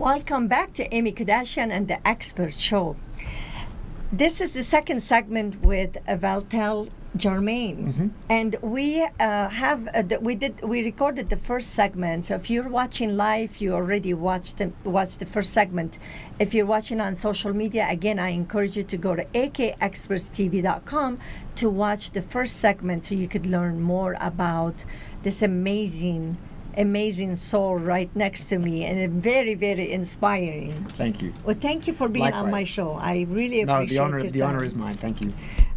Welcome back to Amy Kardashian and the Expert Show. This is the second segment with Valtel Germain, and we we recorded the first segment. So if you're watching live, you already watched the first segment. If you're watching on social media, again, I encourage you to go to akexpertstv.com to watch the first segment, so you could learn more about this amazing soul right next to me, and very, very inspiring. Thank you. Well, thank you for being on my show. I really appreciate it. The honor is mine. Thank you.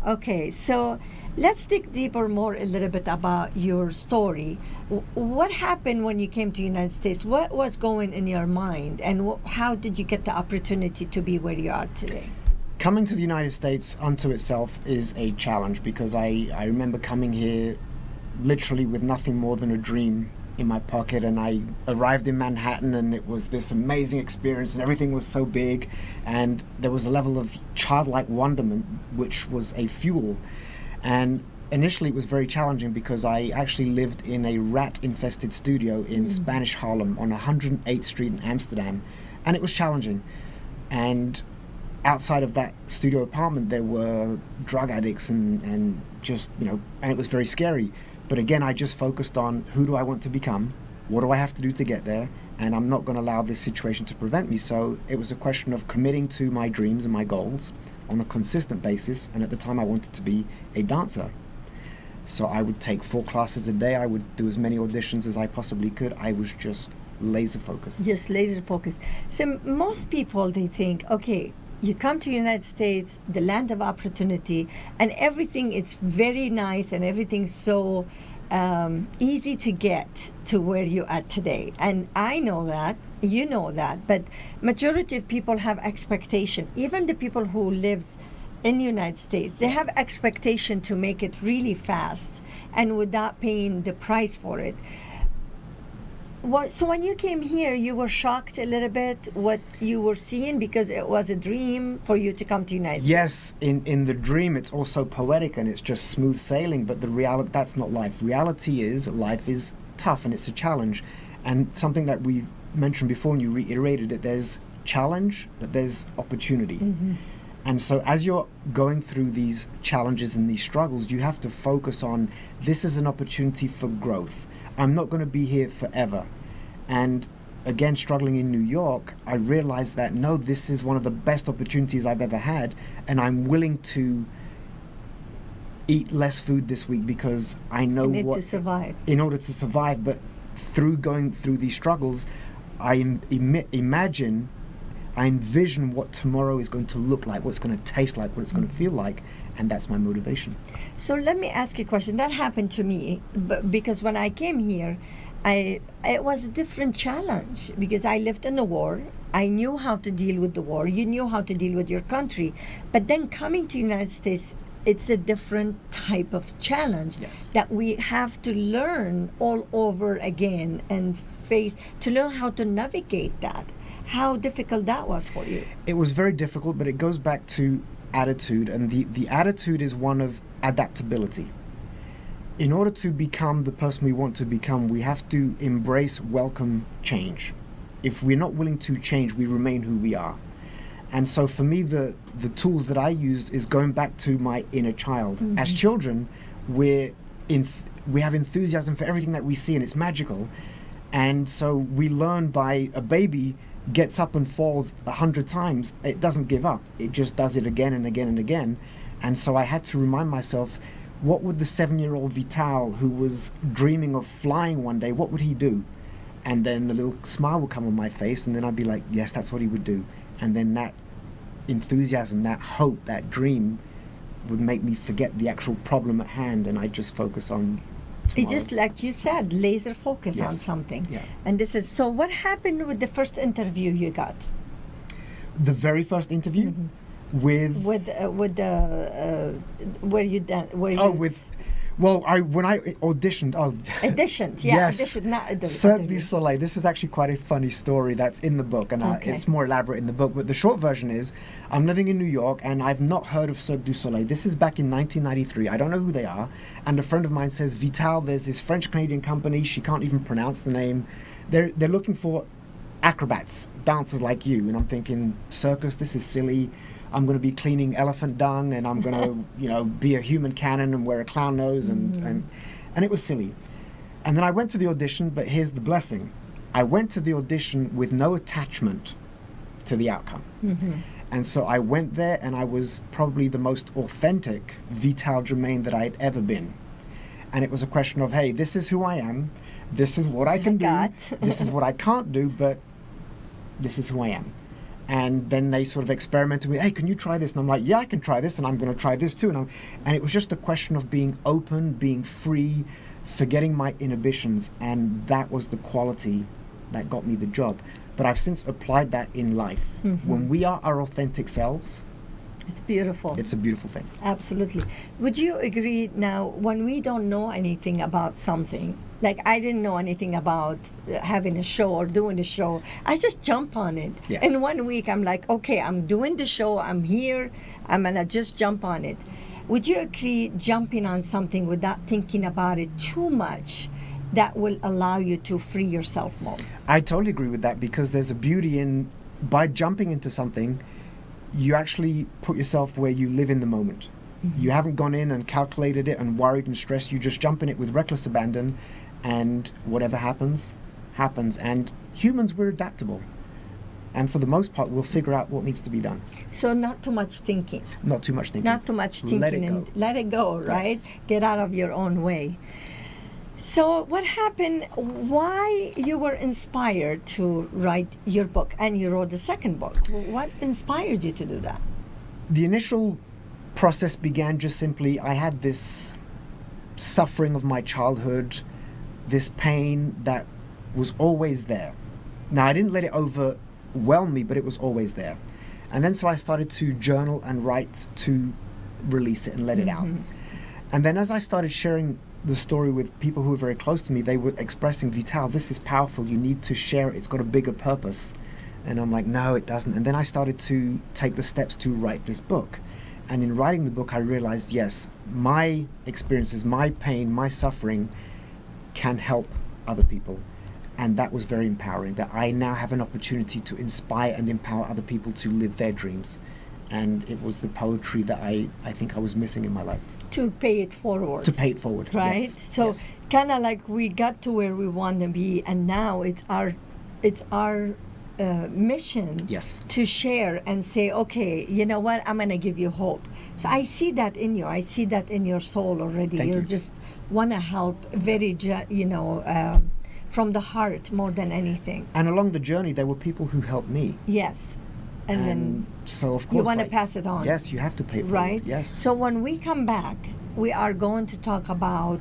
Okay, so let's dig deeper more a little bit about your story. What happened when you came to the United States? What was going in your mind, and how did you get the opportunity to be where you are today? Coming to the United States unto itself is a challenge, because I remember coming here literally with nothing more than a dream in my pocket, and I arrived in Manhattan, and it was this amazing experience, and everything was so big, and there was a level of childlike wonderment which was a fuel. And initially it was very challenging, because I actually lived in a rat-infested studio in Spanish Harlem on 108th Street in Amsterdam, and it was challenging. And outside of that studio apartment there were drug addicts and just, and it was very scary. But again, I just focused on, who do I want to become? What do I have to do to get there? And I'm not going to allow this situation to prevent me. So it was a question of committing to my dreams and my goals on a consistent basis. And at the time, I wanted to be a dancer. So I would take 4 classes a day. I would do as many auditions as I possibly could. I was just laser focused. Just laser focused. So most people, they think, okay, you come to the United States, the land of opportunity, and everything is very nice, and everything's so easy to get to where you're at today. And I know that, you know that, but majority of people have expectation. Even the people who lives in the United States, they have expectation to make it really fast and without paying the price for it. So when you came here, you were shocked a little bit what you were seeing, because it was a dream for you to come to the United States. Yes, in the dream it's also poetic and it's just smooth sailing, but the reality, that's not life. Reality is, life is tough and it's a challenge. And something that we mentioned before, and you reiterated it, there's challenge, but there's opportunity. And so as you're going through these challenges and these struggles, you have to focus on, this is an opportunity for growth. I'm not going to be here forever. And again, struggling in New York, I realized that, no, this is one of the best opportunities I've ever had, and I'm willing to eat less food this week, because I know to survive. In order to survive. But through going through these struggles, I envision what tomorrow is going to look like, what it's going to taste like, what it's going to feel like, and that's my motivation. So let me ask you a question. That happened to me, because when I came here, it was a different challenge, because I lived in the war. I knew how to deal with the war. You knew how to deal with your country. But then coming to the United States, it's a different type of challenge that we have to learn all over again and face, to learn how to navigate that. How difficult that was for you? It was very difficult, but it goes back to attitude, and the attitude is one of adaptability. In order to become the person we want to become, we have to embrace, welcome change. If we're not willing to change, we remain who we are. And so for me, the tools that I used is going back to my inner child. As children, we have enthusiasm for everything that we see, and it's magical. And so we learn by, a baby gets up and falls 100 times, it doesn't give up. It just does it again and again and again. And so I had to remind myself, what would the 7-year-old Vital, who was dreaming of flying one day, what would he do? And then a little smile would come on my face, and then I'd be like, yes, that's what he would do. And then that enthusiasm, that hope, that dream would make me forget the actual problem at hand, and I'd just focus on tomorrow. It just, like you said, laser focus on something. Yeah. And this is, so what happened with the first interview you got? The very first interview? With the where you done when I auditioned. Auditioned, yes. Auditioned, not Cirque du Soleil. This is actually quite a funny story that's in the book, and it's more elaborate in the book. But the short version is, I'm living in New York, and I've not heard of Cirque du Soleil. This is back in 1993. I don't know who they are. And a friend of mine says, Vital, there's this French-Canadian company. She can't even pronounce the name. They're looking for acrobats, dancers like you. And I'm thinking, circus, this is silly. I'm going to be cleaning elephant dung, and I'm going to, be a human cannon and wear a clown nose, and it was silly. And then I went to the audition, but here's the blessing. I went to the audition with no attachment to the outcome. And so I went there, and I was probably the most authentic Vital Germain that I had ever been. And it was a question of, hey, this is who I am. This is what I can do. This is what I can't do, but this is who I am. And then they sort of experimented with, hey, can you try this? And I'm like, yeah, I can try this, and I'm going to try this too. And it was just a question of being open, being free, forgetting my inhibitions, and that was the quality that got me the job. But I've since applied that in life. When we are our authentic selves, it's beautiful. It's a beautiful thing. Absolutely. Would you agree now, when we don't know anything about something, like I didn't know anything about having a show or doing a show, I just jump on it. Yes. In 1 week, I'm like, okay, I'm doing the show, I'm here, I'm going to just jump on it. Would you agree jumping on something without thinking about it too much, that will allow you to free yourself more? I totally agree with that, because there's a beauty in, by jumping into something, you actually put yourself where you live in the moment. You haven't gone in and calculated it and worried and stressed. You just jump in it with reckless abandon, and whatever happens, happens. And humans, we're adaptable. And for the most part, we'll figure out what needs to be done. So not too much thinking. Not too much thinking. Not too much thinking. Let it and go. let it go, right? Yes. Get out of your own way. So what happened, why you were inspired to write your book, and you wrote the second book? What inspired you to do that? The initial process began just simply, I had this suffering of my childhood, this pain that was always there. Now, I didn't let it overwhelm me, but it was always there. And then so I started to journal and write to release it and let it out. And then as I started sharing the story with people who were very close to me, they were expressing, Vital, this is powerful, you need to share it, it's got a bigger purpose. And I'm like, no, it doesn't. And then I started to take the steps to write this book. And in writing the book, I realized, yes, my experiences, my pain, my suffering can help other people. And that was very empowering, that I now have an opportunity to inspire and empower other people to live their dreams. And it was the poetry that I think I was missing in my life. To pay it forward. To pay it forward, right? Yes. So yes. kind of like we got to where we want to be, and now it's our mission Yes. to share and say, okay, you know what, I'm going to give you hope. So I see that in you. I see that in your soul already. Thank you. Just want to help very, from the heart more than anything. And along the journey, there were people who helped me. Yes. And then so of course you want to pass it on. Yes, you have to pay it forward. Right? Yes. So when we come back, we are going to talk about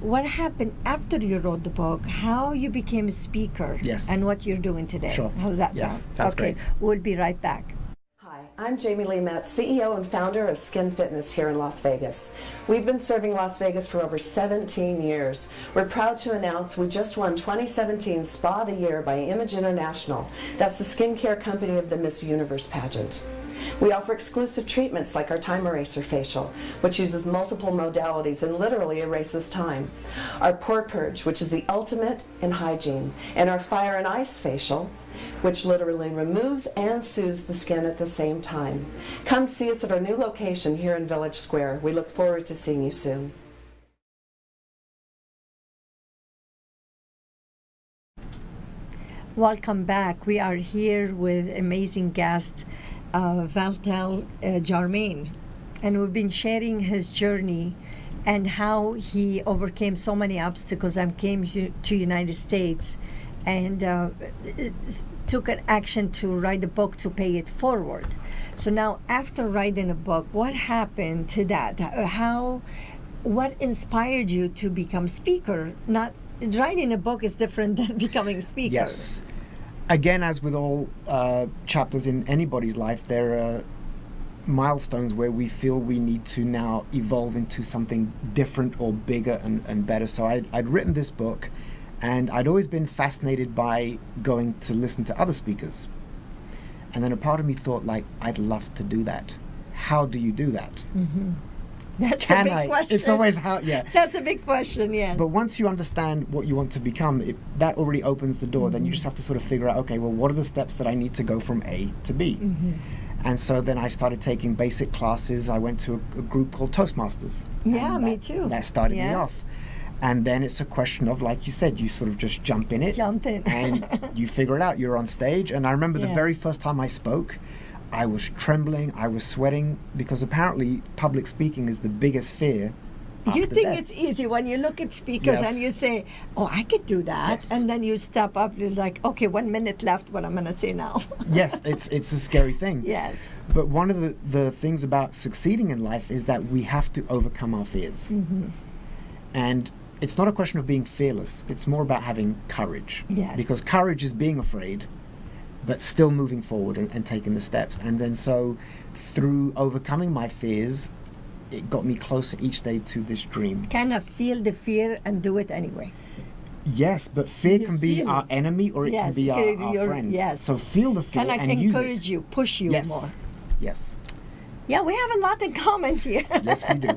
what happened after you wrote the book, how you became a speaker, Yes. and what you're doing today. Sure. How's that Yes, sound? sounds okay, great. we'll be right back. Hi, I'm Jamie Lee Metz, CEO and founder of Skin Fitness here in Las Vegas. We've been serving Las Vegas for over 17 years. We're proud to announce we just won 2017 Spa of the Year by Image International. That's the skincare company of the Miss Universe pageant. We offer exclusive treatments like our Time Eraser facial, which uses multiple modalities and literally erases time. Our Pore Purge, which is the ultimate in hygiene, and our Fire and Ice facial, which literally removes and soothes the skin at the same time. Come see us at our new location here in Village Square. We look forward to seeing you soon. Welcome back. We are here with amazing guest, Vital Germain, and we've been sharing his journey and how he overcame so many obstacles and came to United States and took an action to write a book to pay it forward. So now, after writing a book, what happened to that? What inspired you to become speaker? Not writing a book is different than becoming speaker. Yes. Again, as with all chapters in anybody's life, there are milestones where we feel we need to now evolve into something different or bigger and better. So I'd written this book, and I'd always been fascinated by going to listen to other speakers. And then a part of me thought, like, I'd love to do that. How do you do that? Mm-hmm. That's a Can big I? question. It's always how, yeah. That's a big question, yes. But once you understand what you want to become, that already opens the door. Then you just have to sort of figure out, okay, well, what are the steps that I need to go from A to B? And so then I started taking basic classes. I went to a group called Toastmasters. Yeah, And me that- too. That started me Yeah. off. And then it's a question of, like you said, you sort of just jump in it. Jumped in. And you figure it out. You're on stage. And I remember the Yeah. very first time I spoke, I was trembling, I was sweating, because apparently public speaking is the biggest fear. You after think death. it's easy when you look at speakers Yes. and you say, "Oh, I could do that," Yes. and then you step up. You're like, "Okay, 1 minute left. What I'm gonna say now?" Yes, it's a scary thing. Yes. But one of the things about succeeding in life is that we have to overcome our fears. And it's not a question of being fearless. It's more about having courage. Yes. Because courage is being afraid, but still moving forward and taking the steps. And then so through overcoming my fears, it got me closer each day to this dream. Kind of feel the fear and do it anyway. Yes, but fear You can be feel our it. enemy or it Yes, can be it can be our your- friend. yes. So feel the fear Kind of and use encourage it. you, push you Yes. more. Yes. Yeah, we have a lot in common here. Yes, we do.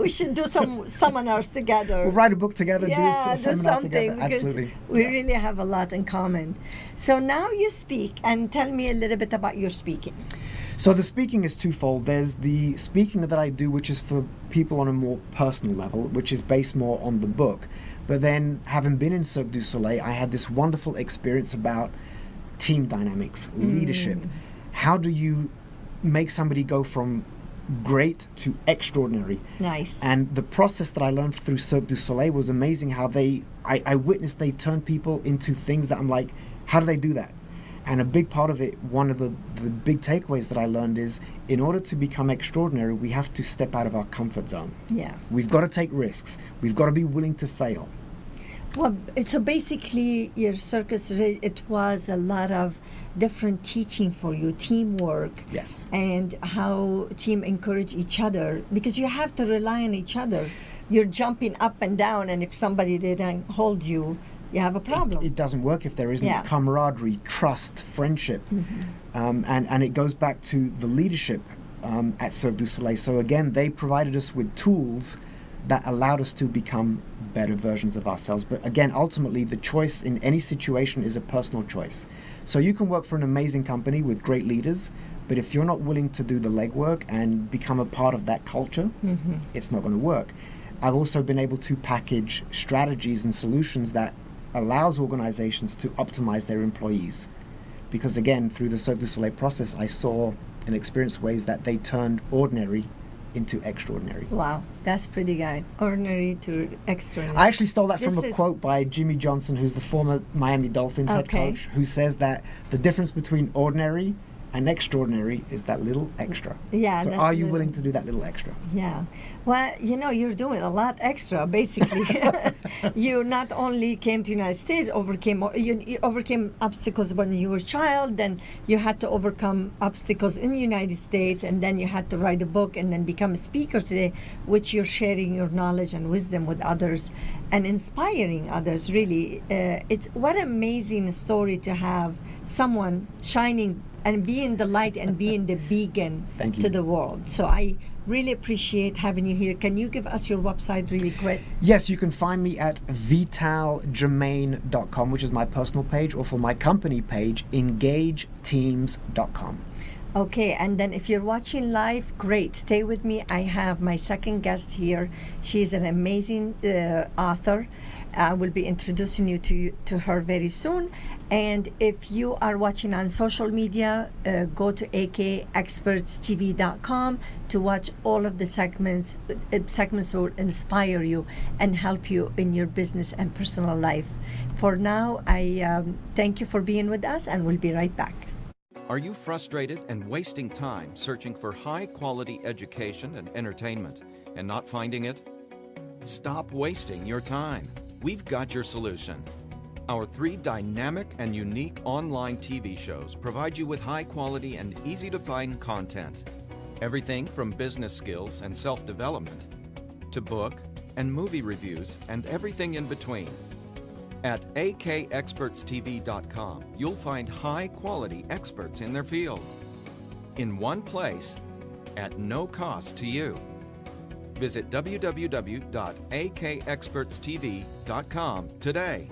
We should do some seminars together. We'll write a book together, Yeah, do a do seminar something together. because Absolutely. we Yeah. really have a lot in common. So now you speak and tell me a little bit about your speaking. So the speaking is twofold. There's the speaking that I do, which is for people on a more personal level, which is based more on the book. But then, having been in Cirque du Soleil, I had this wonderful experience about team dynamics, leadership. How do you make somebody go from great to extraordinary? Nice. And the process that I learned through Cirque du Soleil was amazing. How I witnessed they turn people into things that I'm like, how do they do that? And a big part of it, one of the big takeaways that I learned is, in order to become extraordinary, we have to step out of our comfort zone. Yeah. We've got to take risks. We've got to be willing to fail. Well, so basically, your circus, it was a lot of different teaching for you, teamwork. Yes. And how team encourage each other, because you have to rely on each other. You're jumping up and down, and if somebody didn't hold you, you have a problem. It doesn't work if there isn't Yeah. camaraderie, trust, friendship. And it goes back to the leadership at Cirque du Soleil. So again, they provided us with tools that allowed us to become better versions of ourselves. But again, ultimately, the choice in any situation is a personal choice. So you can work for an amazing company with great leaders, but if you're not willing to do the legwork and become a part of that culture, it's not going to work. I've also been able to package strategies and solutions that allows organizations to optimize their employees. Because again, through the Cirque du Soleil process, I saw and experienced ways that they turned ordinary into extraordinary. Wow, that's pretty good. Ordinary to extraordinary. I actually stole that from This a is- quote by Jimmy Johnson, who's the former Miami Dolphins head Okay. coach, who says that the difference between ordinary and extraordinary is that little extra. Yeah, So that's are you little- willing to do that little extra? Yeah. Well, you're doing a lot extra, basically. You not only came to the United States, you overcame obstacles when you were a child, then you had to overcome obstacles in the United States, and then you had to write a book and then become a speaker today, which you're sharing your knowledge and wisdom with others and inspiring others, really. It's what an amazing story to have someone shining and being the light and being the beacon Thank you. to the world. So I really appreciate having you here. Can you give us your website really quick? Yes, you can find me at vitalgermain.com, which is my personal page, or for my company page, engageteams.com. Okay, and then if you're watching live, great. Stay with me. I have my second guest here. She's an amazing author. I will be introducing you to her very soon. And if you are watching on social media, go to akexpertstv.com to watch all of the segments. Segments will inspire you and help you in your business and personal life. For now, I thank you for being with us, and we'll be right back. Are you frustrated and wasting time searching for high-quality education and entertainment and not finding it? Stop wasting your time. We've got your solution. Our 3 dynamic and unique online TV shows provide you with high-quality and easy-to-find content. Everything from business skills and self-development to book and movie reviews and everything in between. At akexpertstv.com, you'll find high-quality experts in their field in one place at no cost to you. Visit www.akexpertstv.com today.